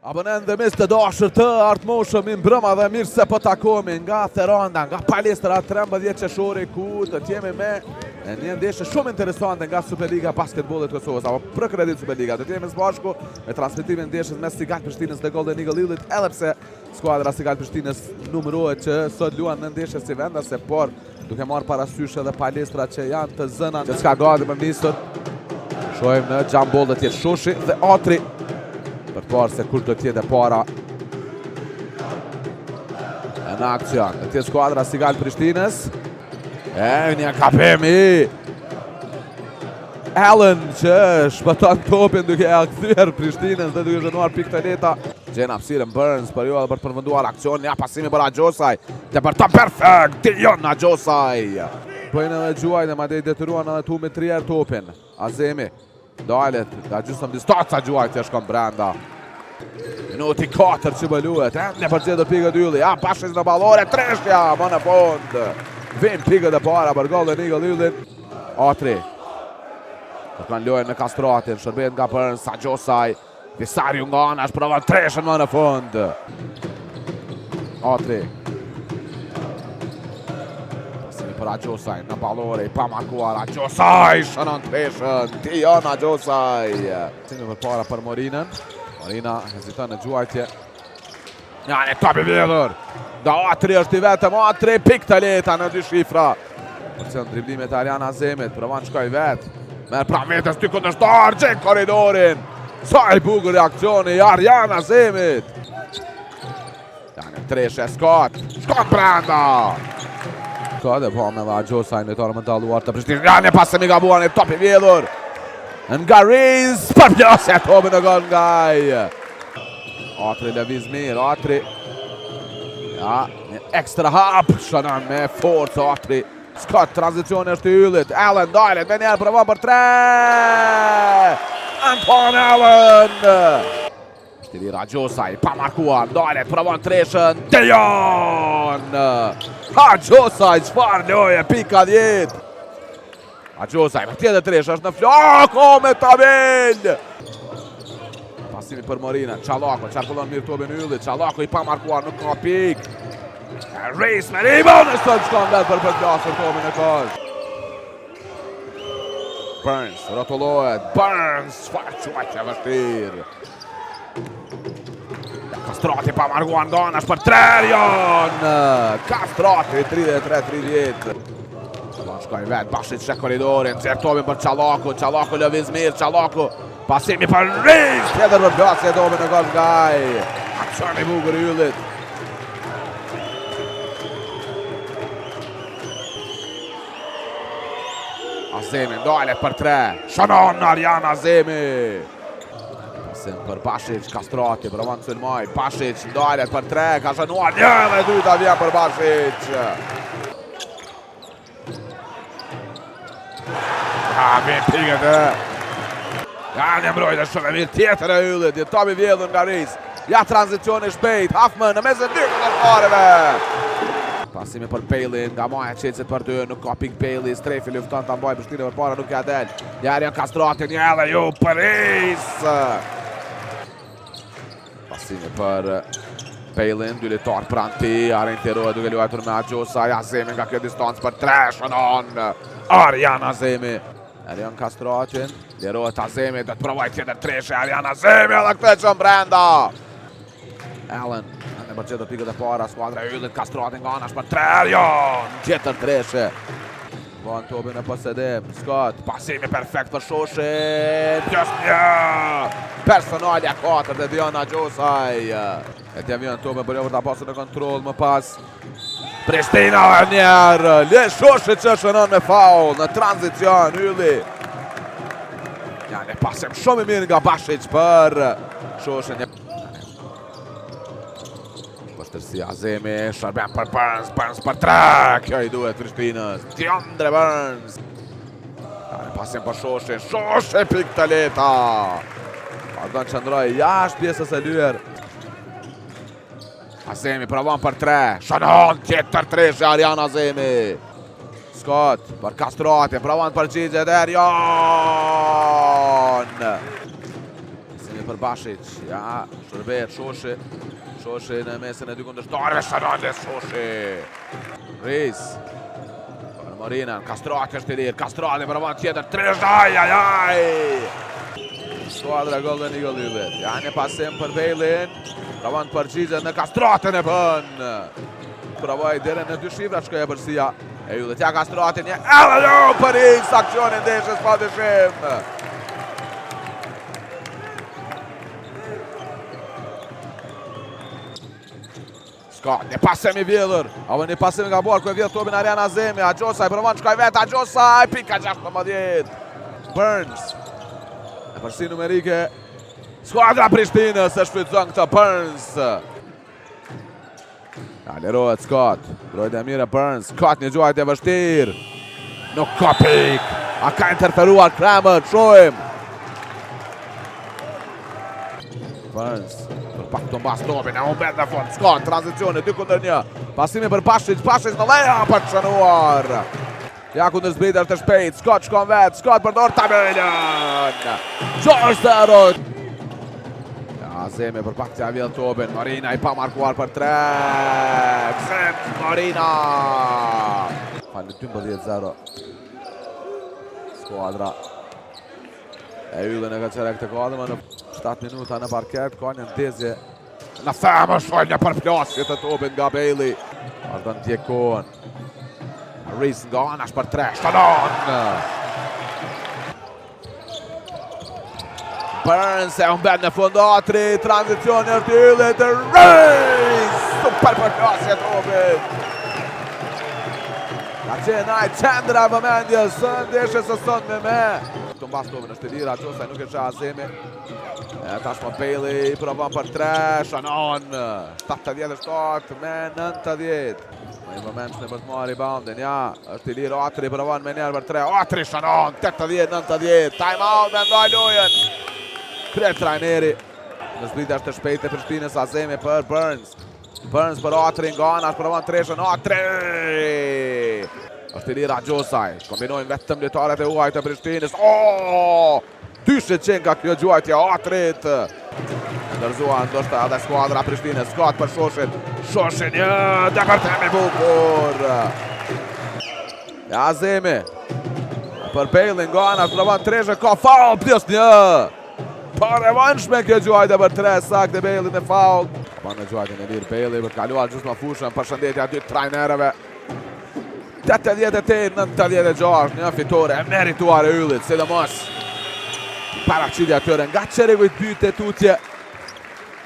Abonent dhe mis të dashur të Artmoshëm i mbrëma dhe mirë se po takohemi nga Theronda, nga palestra 13 qershori ku do të jemi me një ndeshje shumë interesante nga Superliga Basketbollit të Kosovës, apo për kredit Superliga. Do të jemi së bashku me transmetimin e ndeshjes mes Sigal Prishtinës dhe Golden Eagle Illit, edhe pse skuadra Sigal Prishtinës numërohet që sot luan në ndeshje si vendase, por duke marrë parasysh edhe palestra që janë të zëna që s'ka gati për nisur. Shohim në Xhambol do të jetë Shoshi dhe Atri për të parë se kur do t'jetë e para në akcion. Në tjetë skuadra Sigal Prishtinës. Një kapemi Allen që shpëton topin duke e kthyer Prishtinës dhe duke zhënuar pikë të leta. Gjen hapësirën Burns për ju edhe për të përmenduar aksion. Ja pasimi për Agjosaj. Depërton perfekt Dion Agjosaj. Pojnë edhe gjuaj dhe madej detyruan edhe tu me 3 herë topin. Azemi dalet, nga gjusëm distanca gjuaj të shkon brenda. Minuti 4 që bëlluhet, në përgjedur pikët Ylli, ja Bashis në balore, treshja, më në fund. Vim pikët e para për Golden Eagle Yllin. Atri, kërkan lojën në kastratin, shërbet nga Burns, Agjosaj, Visariu nga anash, provan treshën më në fund. Atri. Për Agjosaj në balore, i pa markuar, Agjosaj, shënon treshën, Dion Agjosaj. Simi për para për Morinën. Morina heziton në gjuajtje. Ja, një top i vjedhur. Da Atri është i vetëm, Atri pik të leta në 2 shifra. Përse në driblimet Ariana Azemit, provan shkoj vetë. Merë pra vetës 2 kundërshtar, gjen koridorin. Sa i bukur reakcioni i Ariana Azemit. Ja, një treshe Scott, Scott brenda. Ka dhe po me dhe Agjosaj në torë më daluar të Prishtinës. Ja, një pasë mi gabuar, një top i vjedhur. Nga Riz, përpjasja topi në gol ngaj. Atri lëviz mirë, Atri. Ja, një ekstra hap, shënon me forcë Atri. Scott, tranzicioni është i Yllit. Allen, dalet, me njerë provan për 3. Anton Allen. Shtirir Agjosaj, pa markuar, dalet, provan treshën. Dion Agjosaj, çfarë loje, pika 10. Agjosaj, me tjetë tresh, është në flako me tabel. Pasimi për Morina, Çalako, qarkullon mirë tobin Yllit, Çalako i pa markuar, nuk ka pik. Reis me rebound, në sot shkon vetë për përplasur tobin e kol. Burns, rotullohet, Burns, çfarë vështirë. Kastrati pa markuar ndonash për 3, Dion. Kastrati, 33-30. Shkoj vetë, Bashit shek koridorin, zirë tobin për Çalako, Çalako lëviz mirë, Çalako, pasimi për Riz, tjetër për plasje tobin në gol ngaj. Aksion i bukur i Yllit. Azemi, dalet për 3, shënon Ariana Azemi. Pasim për Bashit, Kastrati, provan Sulmaj, Bashit, dalet për 3, ka shënuar një dhe 2 ta vjen për Bashit. Vim pikët e. Ja, një mbrojtë shumë e mirë tjetër e Yllit, një top i vjedhur nga Riz. Ja, tranzicioni shpejt, Hafman në mesën 2 kundërshtarëve. Pasimi për Pejlin, nga Maja qecet për 2, nuk ka pik Pejli, strefi lufton të mbaj Prishtinë për para, nuk ja del. Jarian Kastrati, një edhe ju për Riz. Pasimi për Pejlin, 2 litar pranti, orienterohet duke luajtur me Agjosaj, Azemi nga kjo distancë për 3, shënon Ariana Azemi. Arian Kastratin, lirohet Azemi, do të provoj tjetër treshe, Ariana Azemi edhe këtë qënë brenda. Allen, në përgjetur pikët e para, skuadra e Yllit, Kastratin nga anash për 3, Arian, tjetër treshe. Von tobin e posedim, Scott, pasimi perfekt për Shoshin, pjës një, personalja 4 dhe Dion Agjosaj. E të javion tobin për jovër të pasur në kontrol më pas. Prishtina e njerë, le Shoshit që shënon me faul në tranzicion, Ylli. Ja, ne pasim shumë i mirë nga Bashit për Shoshin. Pështërsi Azemi, shërben për Burns, Burns për 3, kjo i duhet Prishtinës, Diondre Burns. Ja, ne pasim për Shoshin, Shoshin pik të leta. Ardon qëndroj jashtë pjesës e lyer. Azemi provon për 3, shënon tjetër treshe Ariana Azemi. Scott për Kastrati, provon për Gjigje dhe Arion. Pasimi për Bashic, ja, shërbet Shoshi. Shoshi në mesin e dy kundërshtarëve, Shanandes Shoshi. Riz. Për Morinan, Kastrati është i lirë, Kastrati për avant tjetër, Trezhaj, ajaj! Skuadra Golden Eagle Yllit. Ja, një pasim për Bejlin, për avant përgjigjet në Kastratin e bën. Provoj dire në dy shifra shkoja përsia e Yllit. Ja, Kastrati një edhe për X, aksionin ndeshjes pa dyshim. Scott, një pasim i vjedhër. Apo një pasim nga borë, ku e vjedhë topin Arian Azemi. Agjosaj, përvan shkaj vetë, Agjosaj, pika 16. Burns. E përsi numerike. Skuadra Prishtinës e shfrytëzon këtë Burns. Ja, lirohet Scott. Brojtja mire Burns. Scott një gjuajtje vështirë. Nuk ka pik. A ka interferuar Kramer, shojmë. Burns. Pak të mbas topin, e umbet në fund, Scott, tranzicioni, 2-1. Pasimi për Pashic, Pashic në leja për të shënuar. Ja kundër zbritër të shpejt, Scott shkon vetë, Scott përdor tabelën. 6-0. Ja, Azemi për pak të avjell topin, Marina i pa markuar për 3. Xhem Marina. Falë 12-0. Skuadra e Yllit në ka qerek të kodëmë në 7 minuta në parket, ka një ndezje në themë shoj një përplasje të topin nga Bailey. Vazhdo në tjekohen. Riz nga anash për 3, Shtanon! Burns e umbet në fundatri, tranzicioni është i Yllit, Riz! Super përplasje topin! Ka qenë ajë qendra vëmendjes, ndeshjes së sotme me. Të mbas topin është i lirë, Agjosaj nuk e qa Azemi. Tashma Bailey provon për 3, Shannon. 77 me 90. Në i moment në për të marrë reboundin, ja, është i lirë Atri provon me njerë për 3. Atri, Shannon, 80-90. Time out me ndoj lujen. Kret trajneri. Në zbritja është të shpejt e Prishtinës, Azemi për Burns. Burns për Atri nga anash provon 3, Atri! Është i lirë Agjosaj. Kombinojnë vetëm lojtarët e huaj të Prishtinës. Dyshe qenë ka kjo gjuajtja Atrit. Ndërzua ndoshta edhe skuadra Prishtinës. Scott për Shoshin. Shoshin një depërtimi bukur. Ja, Azemi. Për Bailey nga anash provon 3, ka faul plus një. Pa revanshme kjo gjuajtja për 3, saktë Bailey me faul. Pa në gjuajtjen e lirë Bailey për kaluar gjysma fushën. Përshëndetja dy trajnerëve. 88-96, një fitore e merituar e Yllit, sidomos paraqitja tyre nga çerevit byte tutje.